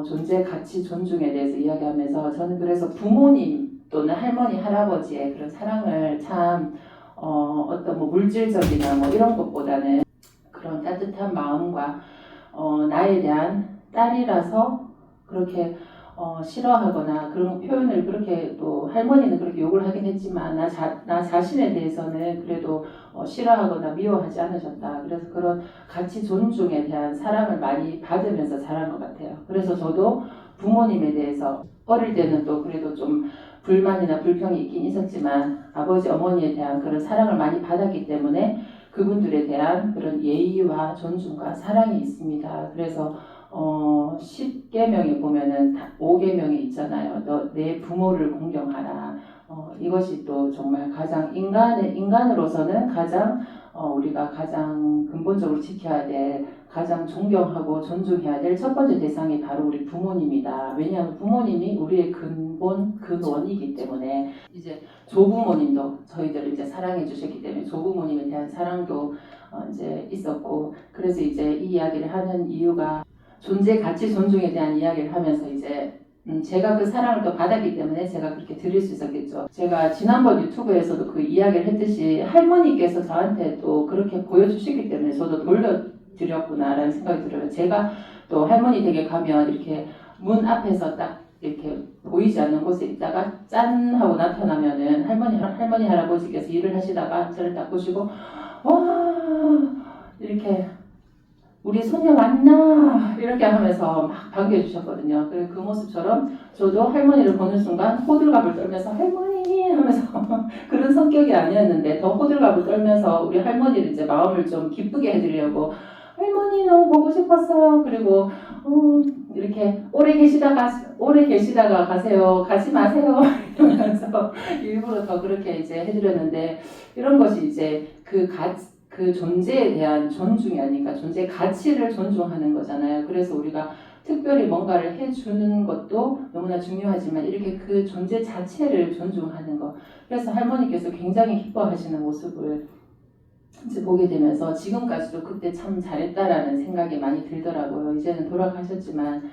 존재 가치 존중에 대해서 이야기하면서 저는 그래서 부모님 또는 할머니 할아버지의 그런 사랑을 참 어떤 뭐 물질적이나 뭐 이런 것보다는 그런 따뜻한 마음과 나에 대한 딸이라서 그렇게 싫어하거나 그런 표현을 그렇게 또 할머니는 그렇게 욕을 하긴 했지만 나 자신에 대해서는 그래도 싫어하거나 미워하지 않으셨다. 그래서 그런 가치 존중에 대한 사랑을 많이 받으면서 자란 것 같아요. 그래서 저도 부모님에 대해서 어릴 때는 또 그래도 좀 불만이나 불평이 있긴 있었지만 아버지 어머니에 대한 그런 사랑을 많이 받았기 때문에 그분들에 대한 그런 예의와 존중과 사랑이 있습니다. 그래서 10계명에 보면은 5계명이 있잖아요. 너 내 부모를 공경하라. 이것이 또 정말 가장 인간으로서는 가장 우리가 가장 근본적으로 지켜야 될 가장 존경하고 존중해야 될 첫 번째 대상이 바로 우리 부모님이다. 왜냐하면 부모님이 우리의 근원이기 때문에 이제 조부모님도 저희들을 이제 사랑해 주셨기 때문에 조부모님에 대한 사랑도 이제 있었고 그래서 이제 이 이야기를 하는 이유가 존재 가치 존중에 대한 이야기를 하면서 이제 제가 그 사랑을 또 받았기 때문에 제가 그렇게 드릴 수 있었겠죠. 제가 지난번 유튜브에서도 그 이야기를 했듯이 할머니께서 저한테 또 그렇게 보여주시기 때문에 저도 돌려드렸구나라는 생각이 들어요. 제가 또 할머니 댁에 가면 이렇게 문 앞에서 딱 이렇게 보이지 않는 곳에 있다가 짠 하고 나타나면은 할머니 할아버지께서 일을 하시다가 저를 딱 보시고 와 이렇게 우리 소녀 맞나? 이렇게 하면서 막 반겨주셨거든요. 그래서 그 모습처럼 저도 할머니를 보는 순간 호들갑을 떨면서 할머니 하면서 그런 성격이 아니었는데 더 호들갑을 떨면서 우리 할머니를 이제 마음을 좀 기쁘게 해드리려고 할머니 너무 보고 싶었어요. 그리고 이렇게 오래 계시다가 가세요. 가지 마세요. 이러면서 일부러 더 그렇게 이제 해드렸는데 이런 것이 이제 그 존재에 대한 존중이 아니니까 존재의 가치를 존중하는 거잖아요. 그래서 우리가 특별히 뭔가를 해주는 것도 너무나 중요하지만 이렇게 그 존재 자체를 존중하는 것. 그래서 할머니께서 굉장히 기뻐하시는 모습을 이제 보게 되면서 지금까지도 그때 참 잘했다라는 생각이 많이 들더라고요. 이제는 돌아가셨지만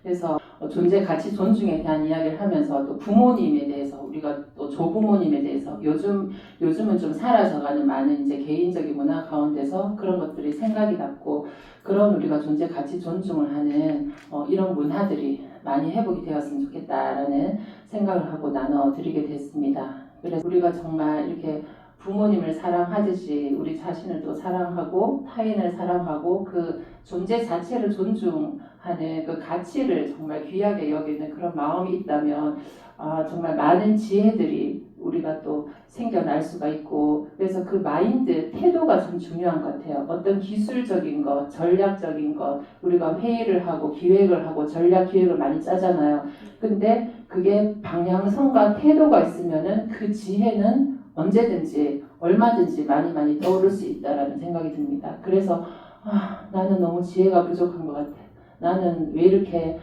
그래서 존재 가치 존중에 대한 이야기를 하면서 또 부모님에 대해서 우리가 또 조부모님에 대해서 요즘은 좀 사라져가는 많은 이제 개인적인 문화 가운데서 그런 것들이 생각이 났고 그런 우리가 존재 가치 존중을 하는 이런 문화들이 많이 회복이 되었으면 좋겠다라는 생각을 하고 나눠드리게 됐습니다. 그래서 우리가 정말 이렇게 부모님을 사랑하듯이 우리 자신을 또 사랑하고 타인을 사랑하고 그 존재 자체를 존중하는 그 가치를 정말 귀하게 여기는 그런 마음이 있다면 정말 많은 지혜들이 우리가 또 생겨날 수가 있고 그래서 그 마인드, 태도가 좀 중요한 것 같아요. 어떤 기술적인 것, 전략적인 것 우리가 회의를 하고 기획을 하고 전략 기획을 많이 짜잖아요. 근데 그게 방향성과 태도가 있으면은 그 지혜는 언제든지 얼마든지 많이 떠오를 수 있다라는 생각이 듭니다. 그래서 나는 너무 지혜가 부족한 것 같아. 나는 왜 이렇게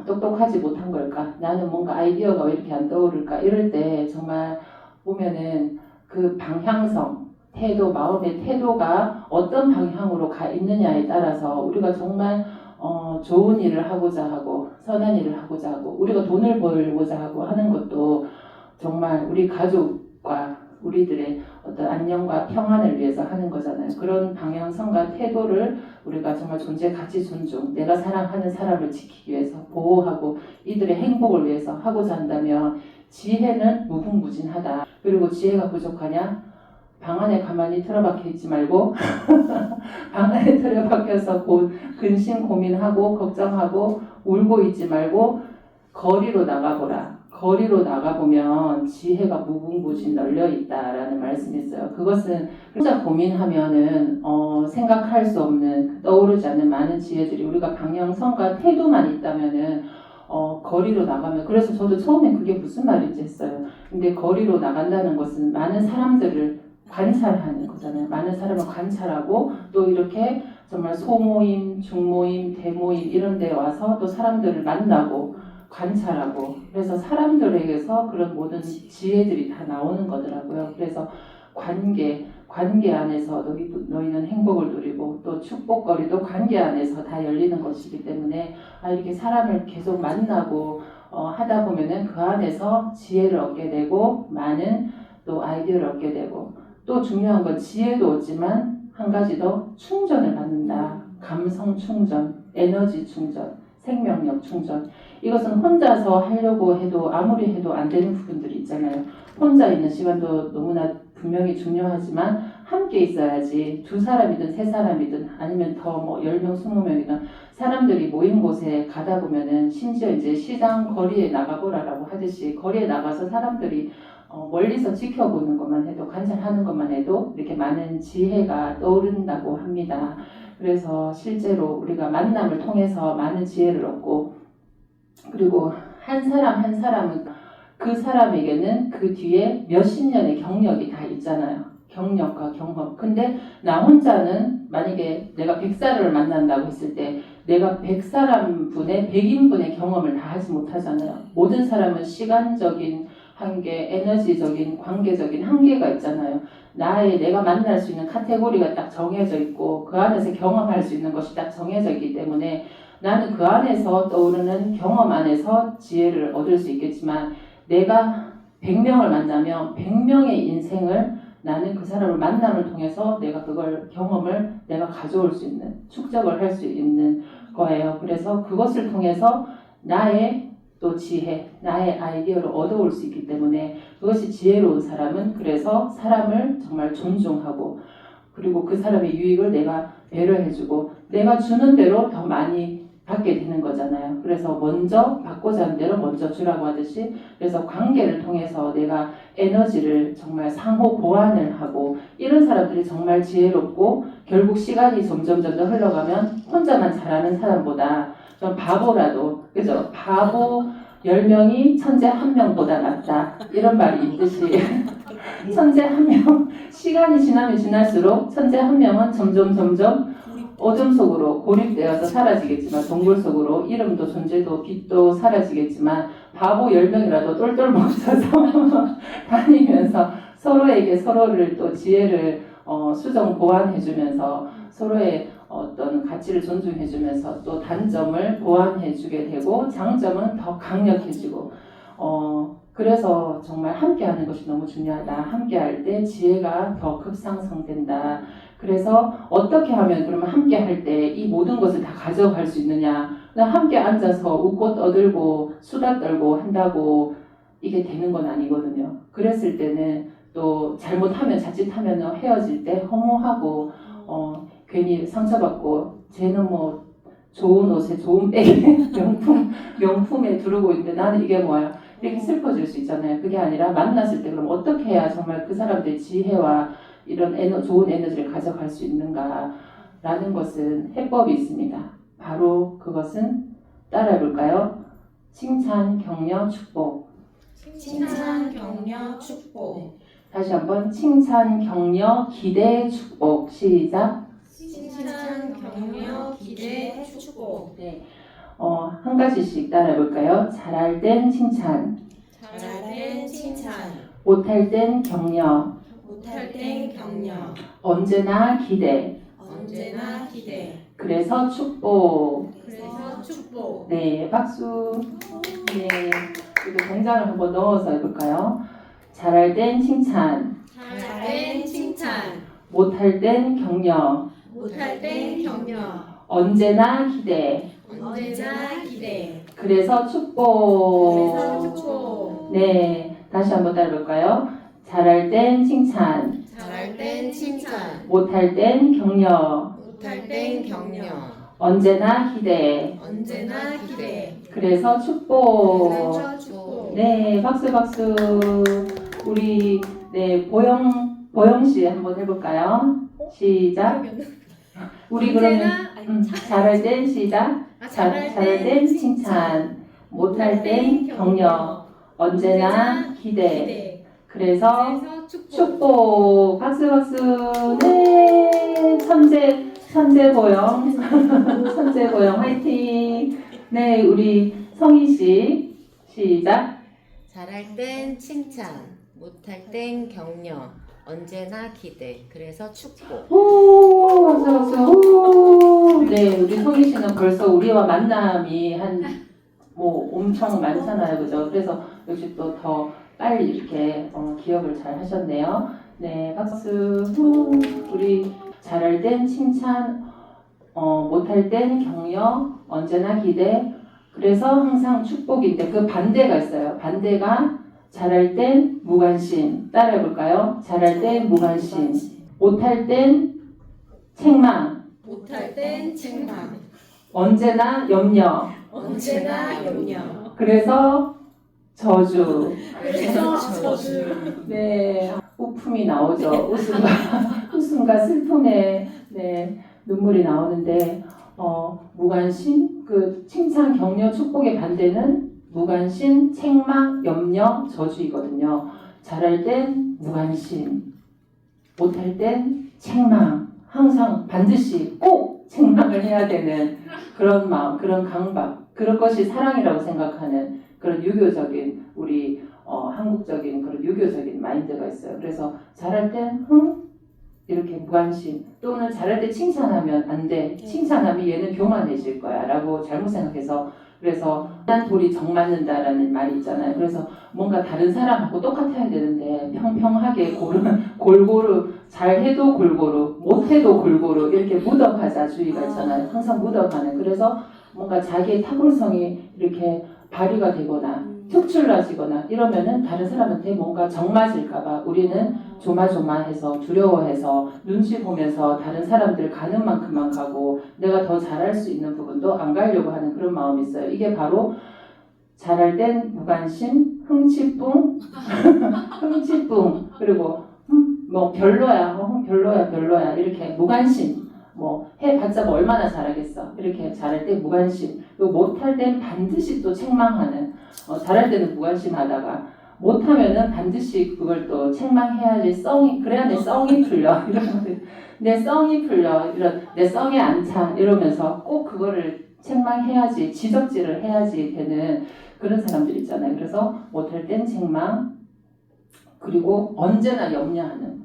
똑똑하지 못한 걸까? 나는 뭔가 아이디어가 왜 이렇게 안 떠오를까? 이럴 때 정말 보면은 그 방향성, 태도, 마음의 태도가 어떤 방향으로 가 있느냐에 따라서 우리가 정말 좋은 일을 하고자 하고 선한 일을 하고자 하고 우리가 돈을 벌고자 하고 하는 것도 정말 우리 가족과 우리들의 어떤 안녕과 평안을 위해서 하는 거잖아요. 그런 방향성과 태도를 우리가 정말 존재 가치 존중, 내가 사랑하는 사람을 지키기 위해서 보호하고 이들의 행복을 위해서 하고자 한다면 지혜는 무궁무진하다. 그리고 지혜가 부족하냐? 방 안에 가만히 틀어박혀 있지 말고 방 안에 틀어박혀서 근심 고민하고 걱정하고 울고 있지 말고 거리로 나가보라. 거리로 나가보면 지혜가 무궁무진 널려있다라는 말씀이 있어요. 그것은 혼자 고민하면은 생각할 수 없는 떠오르지 않는 많은 지혜들이 우리가 방향성과 태도만 있다면은 거리로 나가면 그래서 저도 처음엔 그게 무슨 말인지 했어요. 근데 거리로 나간다는 것은 많은 사람들을 관찰하는 거잖아요. 많은 사람을 관찰하고 또 이렇게 정말 소모임, 중모임, 대모임 이런 데 와서 또 사람들을 만나고 관찰하고 그래서 사람들에게서 그런 모든 지혜들이 다 나오는 거더라고요. 그래서 관계 안에서 너희는 행복을 누리고 또 축복거리도 관계 안에서 다 열리는 것이기 때문에 이렇게 사람을 계속 만나고 하다 보면은 그 안에서 지혜를 얻게 되고 많은 또 아이디어를 얻게 되고 또 중요한 건 지혜도 얻지만 한 가지 더 충전을 받는다. 감성 충전, 에너지 충전, 생명력 충전. 이것은 혼자서 하려고 해도 아무리 해도 안 되는 부분들이 있잖아요. 혼자 있는 시간도 너무나 분명히 중요하지만 함께 있어야지. 2사람이든 3사람이든 아니면 더 뭐 10명, 20명이든 사람들이 모인 곳에 가다 보면은 심지어 이제 시장 거리에 나가보라라고 하듯이 거리에 나가서 사람들이 멀리서 지켜보는 것만 해도 관찰하는 것만 해도 이렇게 많은 지혜가 떠오른다고 합니다. 그래서 실제로 우리가 만남을 통해서 많은 지혜를 얻고 그리고 한 사람 한 사람은 그 사람에게는 그 뒤에 몇십 년의 경력이 다 있잖아요. 경력과 경험. 근데 나 혼자는 만약에 내가 100사람을 만난다고 했을 때 내가 100사람 분의 100인분의 경험을 다 하지 못하잖아요. 모든 사람은 시간적인 한계, 에너지적인, 관계적인 한계가 있잖아요. 내가 만날 수 있는 카테고리가 딱 정해져 있고 그 안에서 경험할 수 있는 것이 딱 정해져 있기 때문에 나는 그 안에서 떠오르는 경험 안에서 지혜를 얻을 수 있겠지만 내가 100명을 만나면 100명의 인생을 나는 그 사람을 만남을 통해서 내가 그걸 경험을 내가 가져올 수 있는 축적을 할 수 있는 거예요. 그래서 그것을 통해서 나의 또 지혜, 나의 아이디어를 얻어올 수 있기 때문에 그것이 지혜로운 사람은 그래서 사람을 정말 존중하고 그리고 그 사람의 유익을 내가 배려해주고 내가 주는 대로 더 많이 받게 되는 거잖아요. 그래서 먼저 받고자 하는 대로 먼저 주라고 하듯이 그래서 관계를 통해서 내가 에너지를 정말 상호 보완을 하고 이런 사람들이 정말 지혜롭고 결국 시간이 점점 흘러가면 혼자만 잘하는 사람보다 좀 바보라도 그죠? 바보 10명이 천재 1명보다 낫다 이런 말이 있듯이 천재 1명 시간이 지나면 지날수록 천재 1명은 점점 어둠 속으로 고립되어서 사라지겠지만 동굴 속으로 이름도 존재도 빛도 사라지겠지만 바보 10명이라도 똘똘 뭉쳐서 다니면서 서로에게 서로를 또 지혜를 수정 보완해주면서 서로의 어떤 가치를 존중해주면서 또 단점을 보완해주게 되고 장점은 더 강력해지고 그래서 정말 함께하는 것이 너무 중요하다. 함께할 때 지혜가 더 급상승된다. 그래서 어떻게 하면 그러면 함께할 때 이 모든 것을 다 가져갈 수 있느냐? 함께 앉아서 웃고 떠들고 수다 떨고 한다고 이게 되는 건 아니거든요. 그랬을 때는 또 잘못하면 자칫하면 헤어질 때 허무하고 괜히 상처받고 쟤는 뭐 좋은 옷에 좋은 백에 명품에 두르고 있는데 나는 이게 뭐야 이렇게 슬퍼질 수 있잖아요. 그게 아니라 만났을 때 그럼 어떻게 해야 정말 그 사람들의 지혜와 이런 좋은 에너지를 가져갈 수 있는가라는 것은 해법이 있습니다. 바로 그것은 따라해볼까요? 칭찬, 격려, 축복. 칭찬, 격려, 축복. 네. 다시 한번 칭찬, 격려, 기대, 축복. 시작. 칭찬, 격려, 기대, 축복. 네. 한 가지씩 따라해볼까요? 잘할 땐 칭찬. 잘할 땐 칭찬. 못할 땐 격려. 못할 땐 격려. 언제나 기대. 언제나 기대. 그래서 축복. 그래서 축복. 네, 박수. 네, 그리고 동작을 한번 넣어서 해볼까요? 잘할 땐 칭찬. 잘할 땐 칭찬. 못할 땐 격려. 못할 땐 격려. 언제나 기대. 언제나 기대. 그래서 축복. 그래서 축복. 네, 다시 한번 따라해볼까요? 잘할 땐 칭찬. 잘할 땐 칭찬. 못할 땐 격려. 못할 땐 격려. 언제나 기대. 언제나 기대. 그래서 축복. 그래서 축복. 네, 박수 박수. 우리 네 보영 씨 한번 해볼까요? 시작. 우리 그러면 잘할 땐 시작. 잘할 땐 칭찬. 못할 땐 격려. 언제나 기대. 그래서 축복. 박수 박수. 네, 천재 보영. 천재 보영 화이팅. 네, 우리 성희 씨 시작. 잘할 땐 칭찬, 못할 땐 격려, 언제나 기대. 그래서 축복. 오, 박수, 박수. 오. 네, 우리 소희 씨는 벌써 우리와 만남이 엄청 많잖아요. 그죠? 그래서 역시 또 더 빨리 이렇게 기억을 잘 하셨네요. 네, 박수. 후. 우리 잘할 땐 칭찬, 못할 땐 격려, 언제나 기대. 그래서 항상 축복인데 그 반대가 있어요. 반대가 잘할 땐 무관심. 따라해볼까요? 잘할 땐 무관심. 못할 땐 책망. 못할 땐 책망. 언제나 염려. 언제나 염려. 그래서 저주. 그래서 저주. 네, 우품이 나오죠. 웃음과 슬픔에 눈물이 나오는데 무관심, 그 칭찬, 격려, 축복의 반대는 무관심, 책망, 염려, 저주이거든요. 잘할 땐 무관심, 못할 땐 책망, 항상 반드시 꼭 책망을 해야 되는 그런 마음, 그런 강박, 그런 것이 사랑이라고 생각하는 그런 유교적인 우리 한국적인 그런 유교적인 마인드가 있어요. 그래서 잘할 땐 이렇게 무관심, 또는 잘할 때 칭찬하면 안 돼. 칭찬하면 얘는 교만해질 거야 라고 잘못 생각해서, 그래서 난 돌이 정 맞는다라는 말이 있잖아요. 그래서 뭔가 다른 사람하고 똑같아야 되는데 평평하게 골고루 잘해도 골고루 못해도 골고루 이렇게 묻어가자 주의가 있잖아요. 항상 묻어가는. 그래서 뭔가 자기의 탁월성이 이렇게 발휘가 되거나 특출나지거나 이러면은 다른 사람한테 뭔가 정맞을까봐 우리는 조마조마해서 두려워해서 눈치 보면서 다른 사람들 가는 만큼만 가고 내가 더 잘할 수 있는 부분도 안 가려고 하는 그런 마음이 있어요. 이게 바로 잘할 땐 무관심, 흥치뿡, 흥치뿡, 그리고 뭐 별로야, 별로야 이렇게 무관심. 해봤자 얼마나 잘하겠어. 이렇게 잘할 때 무관심. 그리고 못할 땐 반드시 또 책망하는. 잘할 때는 무관심하다가 못하면은 반드시 그걸 또 책망해야지. 그래야 내 썽이 풀려. 내 썽이 풀려. 내 썽에 안 차. 이러면서 꼭 그거를 책망해야지. 지적질을 해야지 되는 그런 사람들 있잖아요. 그래서 못할 땐 책망. 그리고 언제나 염려하는.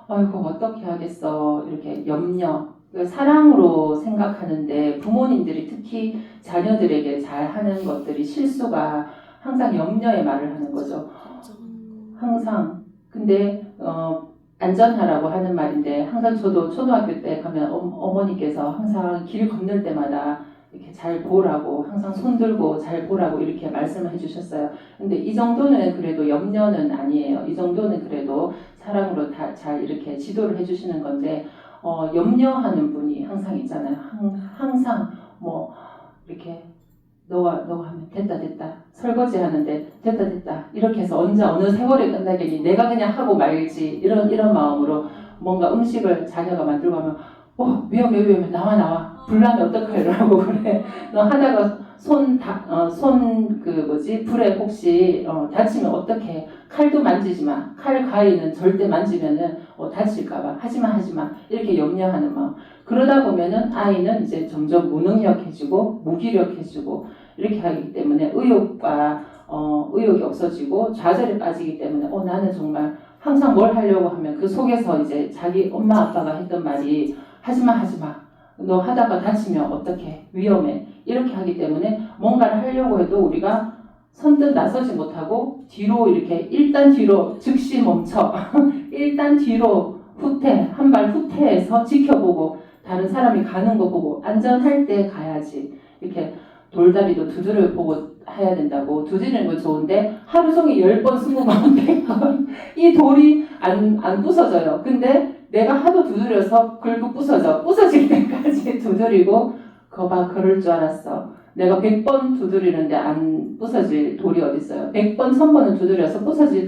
아이고 어떻게 하겠어 이렇게 염려, 사랑으로 생각하는데 부모님들이 특히 자녀들에게 잘하는 것들이 실수가 항상 염려의 말을 하는 거죠. 항상. 근데 안전하라고 하는 말인데 항상 저도 초등학교 때 가면 어머니께서 항상 길 건널 때마다 이렇게 잘 보라고, 항상 손 들고 잘 보라고 이렇게 말씀을 해주셨어요. 근데 이 정도는 그래도 염려는 아니에요. 이 정도는 그래도 사랑으로 다 잘 이렇게 지도를 해주시는 건데, 염려하는 분이 항상 있잖아요. 항상 이렇게 너가 하면 됐다. 설거지 하는데 됐다. 이렇게 해서 언제 어느 세월이 끝나겠니? 내가 그냥 하고 말지. 이런 마음으로 뭔가 음식을 자녀가 만들고 하면 위험해. 나와. 불나면 어떡해. 이러고 그래. 너 하다가 불에 혹시 다치면 어떡해. 칼도 만지지 마. 칼 가위는 절대 만지면은 다칠까봐. 하지마. 이렇게 염려하는 마음. 그러다 보면은 아이는 이제 점점 무능력해지고 무기력해지고 이렇게 하기 때문에 의욕이 없어지고 좌절에 빠지기 때문에 나는 정말 항상 뭘 하려고 하면 그 속에서 이제 자기 엄마 아빠가 했던 말이 하지마. 너 하다가 다치면 어떡해. 위험해. 이렇게 하기 때문에 뭔가를 하려고 해도 우리가 선뜻 나서지 못하고 뒤로 이렇게 일단 뒤로 즉시 멈춰. 일단 뒤로 한 발 후퇴해서 지켜보고 다른 사람이 가는 거 보고 안전할 때 가야지. 이렇게 돌다리도 두드려 보고 해야 된다고. 두드리는 건 좋은데 하루 종일 10번, 20번, 100번 이 돌이 안 부서져요. 근데 내가 하도 두드려서 결국 부서질 때까지 두드리고 거봐 그럴 줄 알았어. 내가 100번 두드리는데 안 부서질 돌이 어딨어요. 100번, 1000번은 두드려서 부서질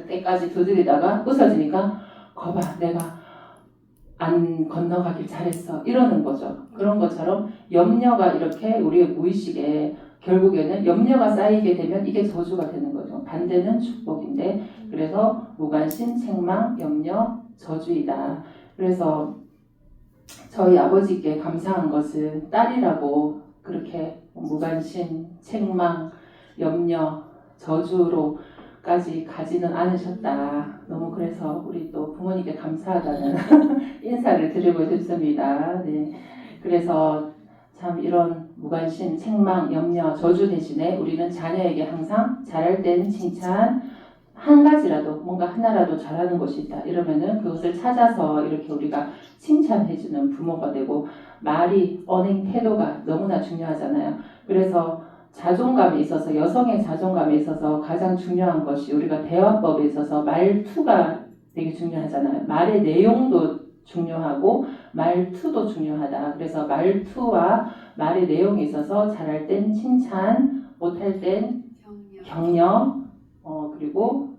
때까지 두드리다가 부서지니까 거봐 내가 안 건너가길 잘했어. 이러는 거죠. 그런 것처럼 염려가 이렇게 우리의 무의식에 결국에는 염려가 쌓이게 되면 이게 저주가 되는 거죠. 반대는 축복인데 그래서 무관심, 책망, 염려, 저주이다. 그래서 저희 아버지께 감사한 것은 딸이라고 그렇게 무관심, 책망, 염려, 저주로 까지 가지는 않으셨다. 너무 그래서 우리 또 부모님께 감사하다는 인사를 드리고 싶습니다. 네. 그래서 참 이런 무관심, 책망, 염려, 저주 대신에 우리는 자녀에게 항상 잘할 땐 칭찬, 한 가지라도 뭔가 하나라도 잘하는 것이 있다. 이러면은 그것을 찾아서 이렇게 우리가 칭찬해주는 부모가 되고 말이 언행 태도가 너무나 중요하잖아요. 그래서 자존감에 있어서 여성의 자존감에 있어서 가장 중요한 것이 우리가 대화법에 있어서 말투가 되게 중요하잖아요. 말의 내용도 중요하고 말투도 중요하다. 그래서 말투와 말의 내용에 있어서 잘할 땐 칭찬, 못할 땐 격려, 그리고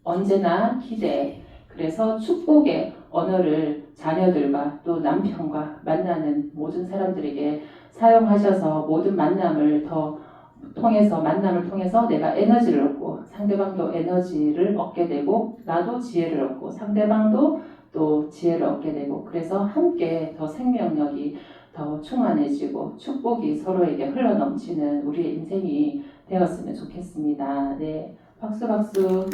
언제나 기대. 그래서 축복의 언어를 자녀들과 또 남편과 만나는 모든 사람들에게 사용하셔서 모든 만남을 만남을 통해서 내가 에너지를 얻고 상대방도 에너지를 얻게 되고 나도 지혜를 얻고 상대방도 또 지혜를 얻게 되고 그래서 함께 더 생명력이 더 충만해지고 축복이 서로에게 흘러넘치는 우리의 인생이 되었으면 좋겠습니다. 네, 박수 박수.